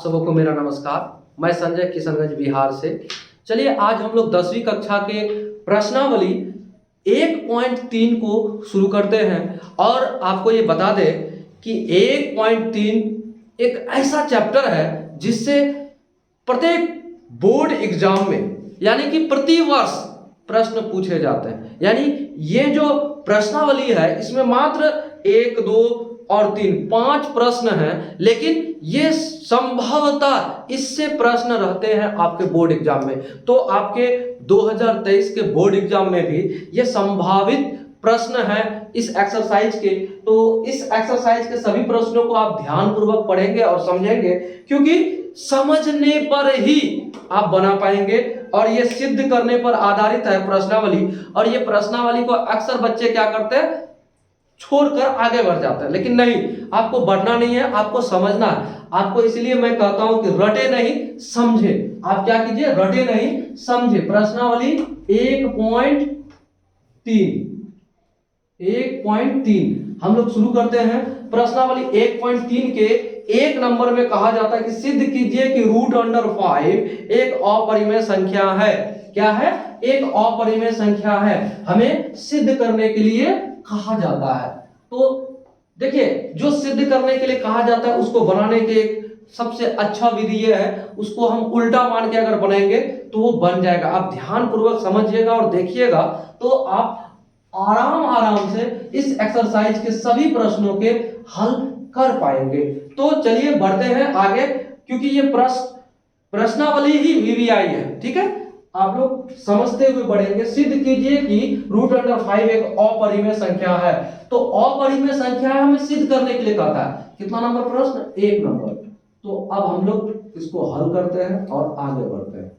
सबको मेरा नमस्कार। मैं संजय किशनगंज बिहार से। चलिए आज हम लोग 10वीं कक्षा के प्रश्नावली 1.3 को शुरू करते हैं और आपको ये बता दें कि 1.3 एक ऐसा चैप्टर है जिससे प्रत्येक बोर्ड एग्जाम में यानी कि प्रति वर्ष प्रश्न पूछे जाते हैं। यानी ये जो प्रश्नावली है इसमें मात्र 1, 2 और 3 5 प्रश्न हैं, लेकिन ये संभवतः इससे प्रश्न रहते हैं आपके बोर्ड एग्जाम में। तो आपके 2023 के बोर्ड एग्जाम में भी ये संभावित प्रश्न है इस एक्सरसाइज के। तो इस एक्सरसाइज के सभी प्रश्नों को आप ध्यानपूर्वक पढ़ेंगे और समझेंगे, क्योंकि समझने पर ही आप बना पाएंगे और ये सिद्ध करने पर आधारित है प्रश्नावली। और ये प्रश्नावली को अक्सर बच्चे क्या करते हैं, छोड़कर आगे बढ़ जाते हैं, लेकिन नहीं, आपको बढ़ना नहीं है, आपको समझना है। आपको इसलिए मैं कहता हूं कि रटे नहीं समझे। आप क्या कीजिए, रटे नहीं समझे। प्रश्नावली 1.3 हम लोग शुरू करते हैं। प्रश्नावली 1.3 के 1 नंबर में कहा जाता है कि सिद्ध कीजिए कि √5 एक अपरिमेय संख्या है। क्या है? एक अपरिमेय संख्या है। हमें सिद्ध करने के लिए कहा जाता है। तो देखिए, जो सिद्ध करने के लिए कहा जाता है उसको बनाने के एक सबसे अच्छा विधि ये है, उसको हम उल्टा मान के अगर बनाएंगे तो वो बन जाएगा। आप ध्यानपूर्वक समझिएगा और देखिएगा तो आप आराम से इस एक्सरसाइज के सभी प्रश्नों के हल कर पाएंगे। तो चलिए बढ़ते हैं आगे, क्योंकि ये प्रश्नावली ही वीवीआई है। ठीक है, आप लोग समझते हुए बढ़ेंगे। सिद्ध कीजिए कि √5 एक अपरिमेय संख्या है। तो अपरिमेय संख्या हमें सिद्ध करने के लिए कहता है। कितना नंबर प्रश्न? 1 नंबर। तो अब हम लोग इसको हल करते हैं और आगे बढ़ते हैं।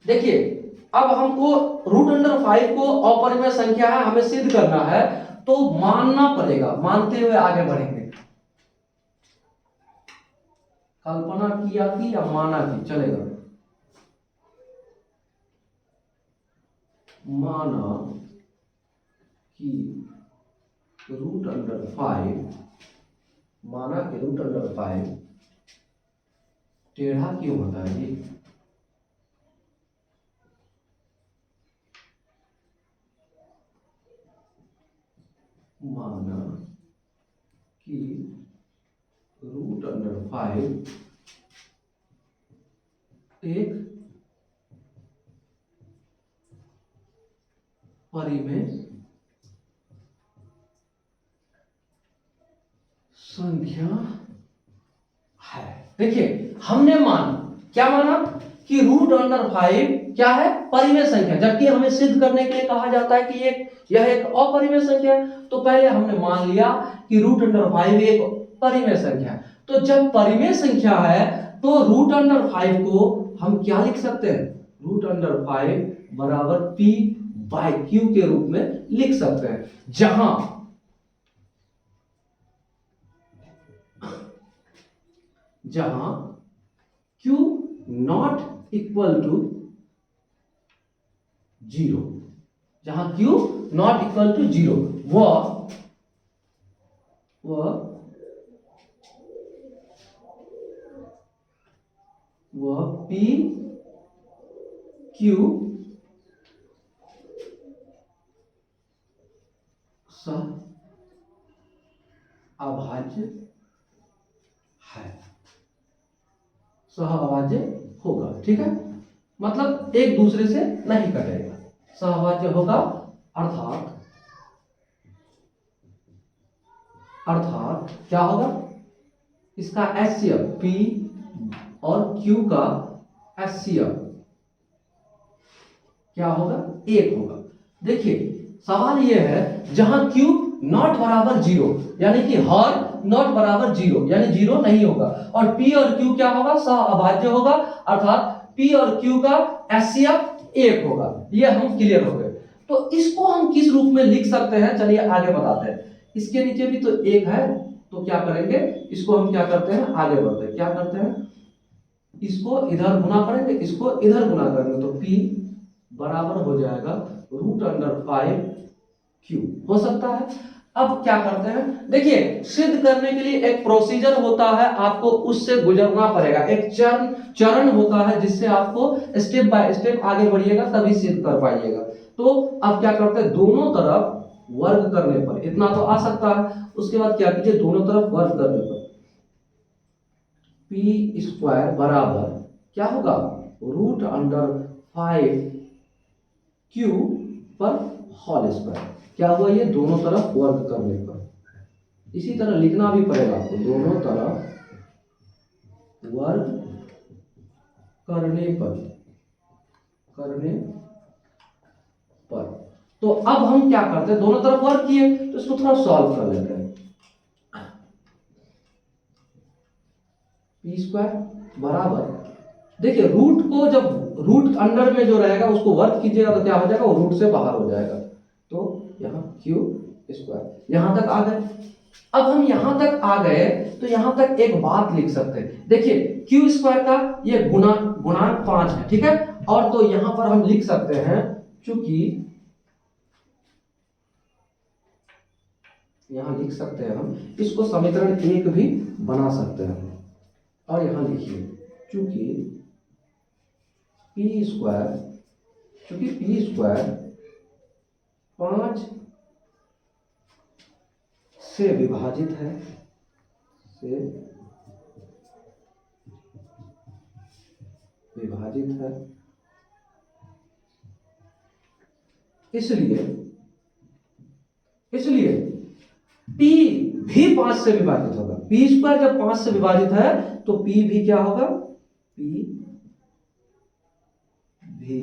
देखिए, अब हमको √5 को अपरिमेय संख्या है, हमें सिद्ध करना है, तो मानना पड़ेगा। मानते हुए आगे बढ़ेंगे। कल्पना किया कि या माना कि चलेगा? माना कि √5, माना कि √5 टेढ़ा क्यों होता है जी? माना कि √5 एक परिमेय संख्या है। देखिए, हमने क्या माना कि √5 क्या है? परिमेय संख्या, जबकि हमें सिद्ध करने के लिए कहा जाता है कि यह एक अपरिमेय संख्या है। तो पहले हमने मान लिया कि √5 एक परिमेय संख्या है। तो जब परिमेय संख्या है तो √5 को हम क्या लिख सकते हैं? √5 बराबर p/q के रूप में लिख सकते हैं, जहां q नॉट इक्वल टू 0, जहां q नॉट इक्वल टू 0 वह p q अभाज्य है, सहअभाज्य होगा। ठीक है, मतलब एक दूसरे से नहीं कटेगा, सहअभाज्य होगा। अर्थात क्या होगा? इसका HCF P और Q का HCF क्या होगा? 1 होगा। देखिए, सवाल यह है जहां Q नॉट बराबर 0, यानी कि हर नॉट बराबर 0 यानी 0 नहीं होगा, और P और Q क्या होगा? सहअभाज्य होगा, अर्थात P और Q का HCF 1 होगा। ये हम क्लियर हो गए। तो इसको हम किस रूप में लिख सकते हैं, चलिए आगे बताते हैं। इसके नीचे भी तो 1 है, तो क्या करेंगे, इसको हम क्या करते हैं, आगे बढ़ते हैं। क्या करते हैं, इसको इधर गुना करेंगे, इसको इधर गुना करेंगे, तो P बराबर हो जाएगा √5 Q हो सकता है। अब क्या करते हैं, देखिए सिद्ध करने के लिए एक प्रोसीजर होता है, आपको उससे गुजरना पड़ेगा, एक चरण होता है जिससे आपको स्टेप बाय स्टेप आगे बढ़िएगा तभी सिद्ध कर पाइएगा। तो अब क्या करते हैं, दोनों तरफ वर्ग करने पर इतना तो आ सकता है, उसके बाद क्या कीजिए, दोनों तरफ वर्ग करने पर पी स्क्वायर बराबर क्या होगा, √5Q पर होल स्क्वायर। क्या हुआ, ये दोनों तरफ वर्ग करने पर, इसी तरह लिखना भी पड़ेगा आपको, दोनों तरफ वर्ग करने पर। तो अब हम क्या करते हैं, दोनों तरफ वर्ग किए तो इसको थोड़ा सॉल्व कर लेते हैं। पी स्क्वायर बराबर, देखिए रूट को जब रूट अंडर में जो रहेगा उसको वर्ग कीजिएगा तो क्या हो जाएगा, वो रूट से बाहर हो जाएगा। तो यहाँ क्यू स्क्वायर, यहां तक आ गए। अब हम यहां तक आ गए तो यहां तक एक बात लिख सकते हैं, देखिए क्यू स्क्वायर का ये गुणांक 5 है, ठीक है। और तो यहां पर हम लिख सकते हैं, चूंकि यहां लिख सकते हैं हम इसको समीकरण 1 भी बना सकते हैं। और यहां लिखिए चूंकि पी स्क्वायर 5 से विभाजित है, इसलिए P भी 5 से विभाजित होगा। पी स्क्वायर जब 5 से विभाजित है तो P भी क्या होगा, P भी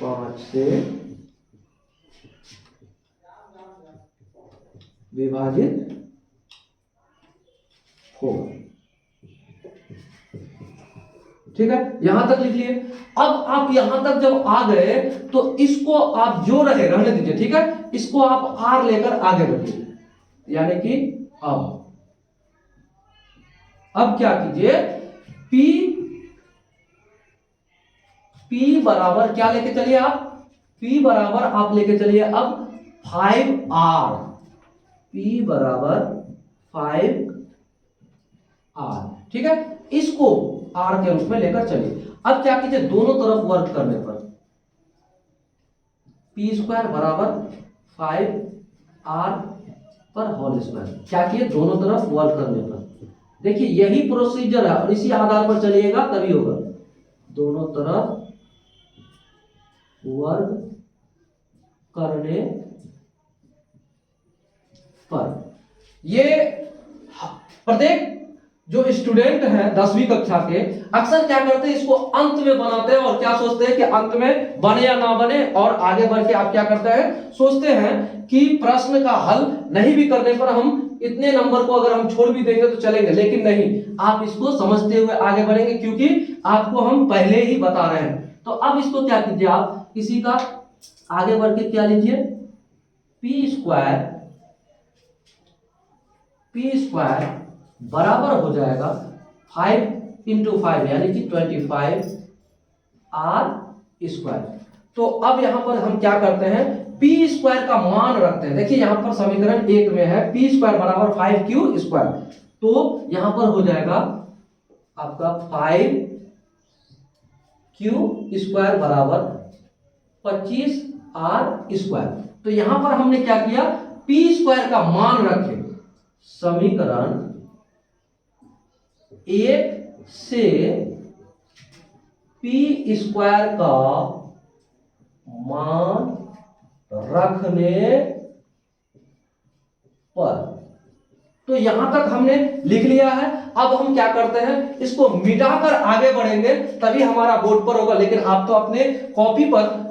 5 से विभाजित होगा, ठीक है। यहां तक लिखिए। अब आप यहां तक जब आ गए तो इसको आप जो रहने दीजिए, ठीक है। इसको आप R लेकर आगे बढ़िए, यानी कि अब क्या कीजिए, P बराबर क्या लेके चलिए आप, P बराबर आप लेके चलिए अब 5R, P बराबर 5R, ठीक है। इसको R के रूप में लेकर चलिए। अब क्या कीजिए, दोनों तरफ वर्ग करने पर पी स्क्वायर बराबर 5R पर होल स्क्वायर, क्या किए, दोनों तरफ वर्ग करने पर। देखिए यही प्रोसीजर है और इसी आधार पर चलिएगा तभी होगा, दोनों तरफ वर्ग करने पर। ये प्रत्येक जो स्टूडेंट हैं 10वीं कक्षा के अक्सर क्या करते हैं, इसको अंत में बनाते हैं और क्या सोचते हैं कि अंत में बने या ना बने, और आगे बढ़ के आप क्या करते हैं, सोचते हैं कि प्रश्न का हल नहीं भी करने पर हम इतने नंबर को अगर हम छोड़ भी देंगे तो चलेंगे, लेकिन नहीं, आप इसको समझते हुए आगे बढ़ेंगे क्योंकि आपको हम पहले ही बता रहे हैं। तो अब इसको क्या कीजिए, आप किसी का आगे बढ़ के क्या लीजिए, पी स्क्वायर बराबर हो जाएगा 5 × 5 यानी कि 25R स्क्वायर। तो अब यहां पर हम क्या करते हैं, पी स्क्वायर का मान रखते हैं। देखिए यहां पर समीकरण 1 में है पी स्क्वायर बराबर 5Q स्क्वायर, तो यहां पर हो जाएगा आपका 5Q स्क्वायर बराबर 25R स्क्वायर। तो यहां पर हमने क्या किया, पी स्क्वायर का मान रखे, समीकरण 1 से पी स्क्वायर का मान रखने पर। तो यहां तक हमने लिख लिया है। अब हम क्या करते हैं, इसको मिटाकर आगे बढ़ेंगे तभी हमारा बोर्ड पर होगा। लेकिन आप तो अपने कॉपी पर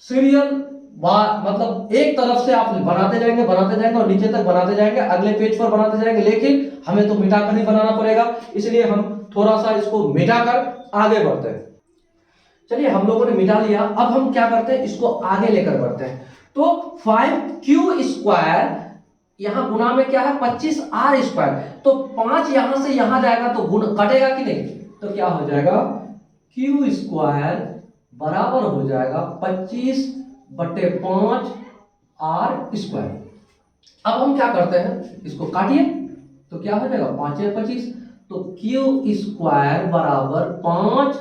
सीरियल मतलब एक तरफ से आप बनाते जाएंगे और नीचे तक बनाते जाएंगे, अगले पेज पर बनाते जाएंगे, लेकिन हमें तो मिटाकर ही बनाना पड़ेगा, इसलिए हम थोड़ा सा इसको मिटाकर आगे बढ़ते हैं। चलिए हम लोगों ने मिटा लिया, अब हम क्या करते हैं, इसको आगे लेकर बढ़ते हैं। तो 5Q स्क्वायर यहां गुना में क्या है, 25R स्क्वायर, तो 5 यहां से यहां जाएगा तो गुण कटेगा कि नहीं, तो क्या हो जाएगा, Q स्क्वायर बराबर हो जाएगा 25/5 आर स्क्वायर। अब हम क्या करते हैं, इसको काटिए तो क्या हो जाएगा 5 या 25, तो क्यू स्क्वायर बराबर 5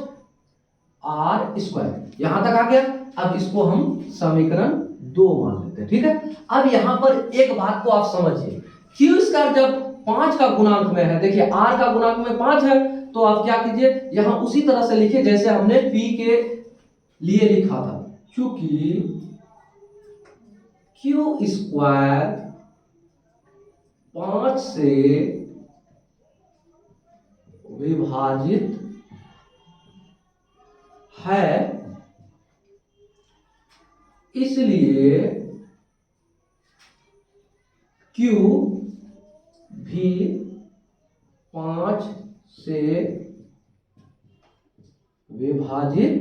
आर स्क्वायर, यहां तक आ गया। अब इसको हम समीकरण 2 मान लेते हैं, ठीक है। अब यहां पर एक बात को आप समझिए, क्यू स्क्वायर जब 5 का गुणांक में है, देखिए आर का गुणांक में 5 है, तो आप क्या कीजिए, यहां उसी तरह से लिखिए जैसे हमने पी के लिए लिखा था, क्योंकि क्यू स्क्वायर 5 से विभाजित है, इसलिए Q भी 5 से विभाजित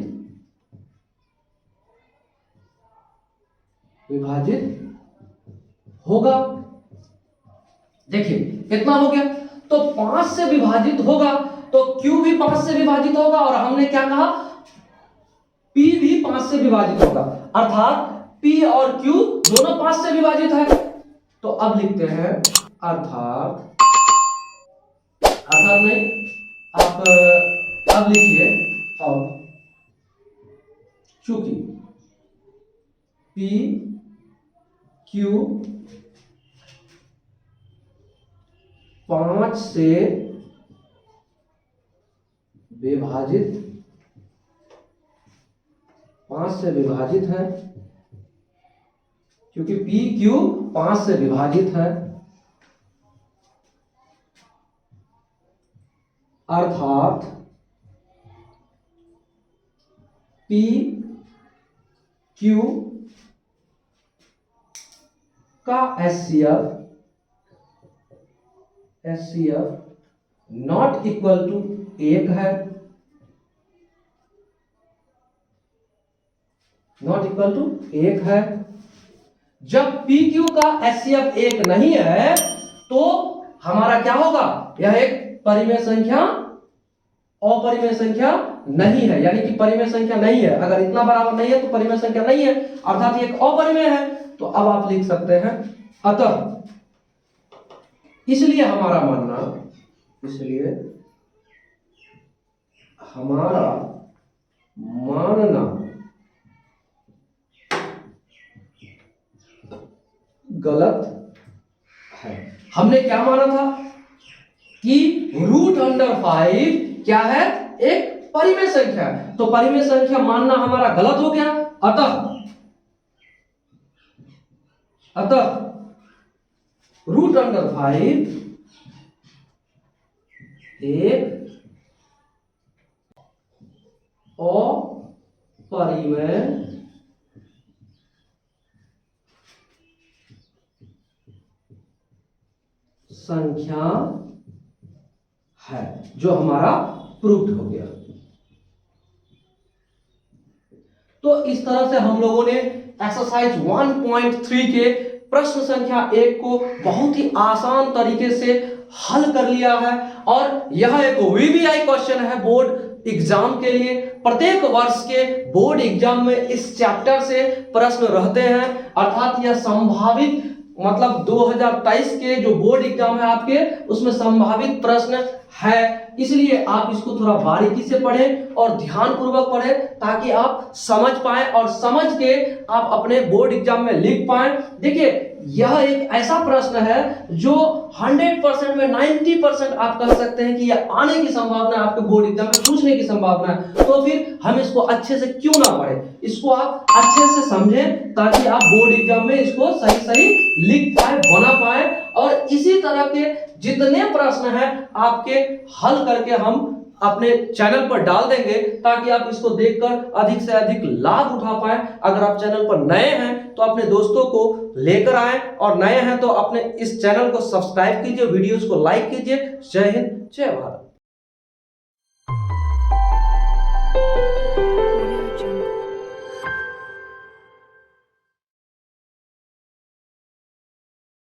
होगा। देखिए कितना हो गया, तो 5 से विभाजित होगा, तो Q भी 5 से विभाजित होगा, और हमने क्या कहा, P भी 5 से विभाजित होगा, अर्थात P और Q दोनों 5 से विभाजित है। तो अब लिखते हैं अर्थात नहीं, आप अब लिखिए, अब चूंकि P Q 5 से विभाजित है, क्योंकि P Q 5 से विभाजित है, अर्थात P Q का HCF नॉट इक्वल टू 1 है, नॉट इक्वल टू 1 है। जब PQ का HCF 1 नहीं है, तो हमारा क्या होगा, यह एक परिमेय संख्या, अपरिमेय संख्या नहीं है, यानी कि परिमेय संख्या नहीं है। अगर इतना बराबर नहीं है तो परिमेय संख्या नहीं है, अर्थात ये एक अपरिमेय है। तो अब आप लिख सकते हैं अतः, इसलिए हमारा मानना गलत है। हमने क्या माना था कि √5 क्या है, एक परिमेय संख्या है, तो परिमेय संख्या मानना हमारा गलत हो गया। अतः √5 एक अपरिमेय संख्या है, जो हमारा प्रूव्ड हो गया। तो इस तरह से हम लोगों ने एक्सरसाइज 1.3 के प्रश्न संख्या 1 को बहुत ही आसान तरीके से हल कर लिया है, और यह एक वीवीआई क्वेश्चन है बोर्ड एग्जाम के लिए। प्रत्येक वर्ष के बोर्ड एग्जाम में इस चैप्टर से प्रश्न रहते हैं, अर्थात यह संभावित, मतलब 2023 के जो बोर्ड एग्जाम है आपके, उसमें संभावित प्रश्न है। इसलिए आप इसको थोड़ा बारीकी से पढ़ें और ध्यान पूर्वक पढ़ें, ताकि आप समझ पाएं और समझ के आप अपने बोर्ड एग्जाम में लिख पाएं। देखिए यह एक ऐसा प्रश्न है जो 100% में 90% आप कह सकते हैं कि यह आने की संभावना है, आपके बोर्ड एग्जाम में पूछने की संभावना है। तो फिर हम इसको अच्छे से क्यों ना पढ़ें, इसको आप अच्छे से समझें, ताकि आप बोर्ड एग्जाम में इसको सही लिख पाए, बना पाए। और इसी तरह के जितने प्रश्न हैं आपके हल करके हम अपने चैनल पर डाल देंगे, ताकि आप इसको देखकर अधिक से अधिक लाभ उठा पाए। अगर आप चैनल पर नए हैं तो अपने दोस्तों को लेकर आए, और नए हैं तो अपने इस चैनल को सब्सक्राइब कीजिए, वीडियोस को लाइक कीजिए। जय हिंद, जय भारत।